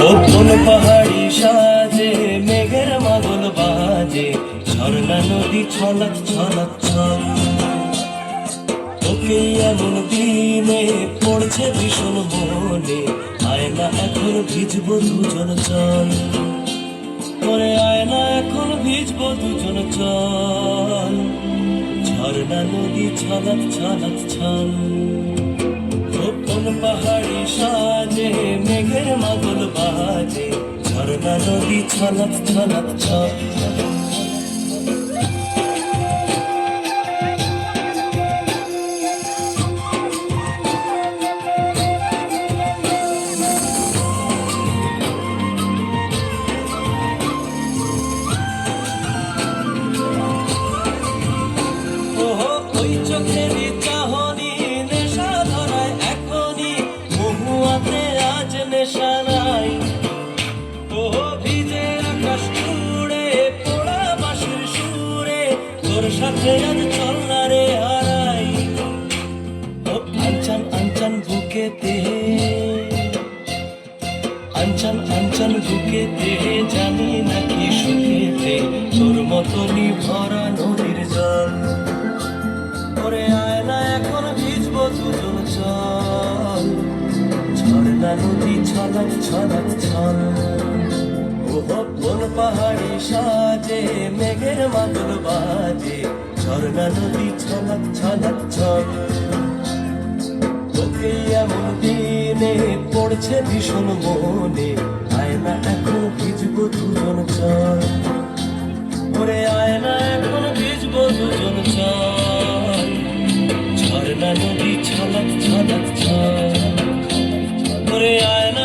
কোন পাহাড়ি সাজে মেঘের মাদল বাজে, ঝর্ণা নদী ছলক ছলক ছল। তোকে এমন দিনে পড়ছে ভীষণ মনে, আয়না এখন ভিজবো দুজন চল। ওরে আয়না এখন ভিজবো দুজন চল, ঝর্ণা নদী ছলক ছলক ছল। কোন পাহাড়ি সাজে মেঘের মাদল বাজে, ঝর্ণা নদী ছলক ছলক ছল। ওই চোখেরই চাহনি নেশা ধরায় এখনই, মহুয়াতে আজ নেশা নাই। ভিজে আকাশ জুড়ে পোড়া বাঁশির সুরে, তোর সাথে আজ চল না রে হারাই। আনচান আনচান বুকেতে, আনচান আনচান বুকেতে, জানি নাকি সুখেতে তোর মতনই ভরা নদীর জল। ওরে আয়না এখন ভিজবো দুজন চল, ঝর্ণা নদী ছলক ছলক ছল। কোন পাহাড়ি সাজে মেঘের মাদল বাজে, ঝর্ণা নদী ছলক ছলক ছল। তোকে এমন দিনে পড়ছে ভীষণ মনে, আয়না এখন ভিজবো দুজন চল। ওরে আয়না এখন ভিজবো দুজন চল, ঝর্ণা নদী ছলক ছলক ছল। ওরে আয়না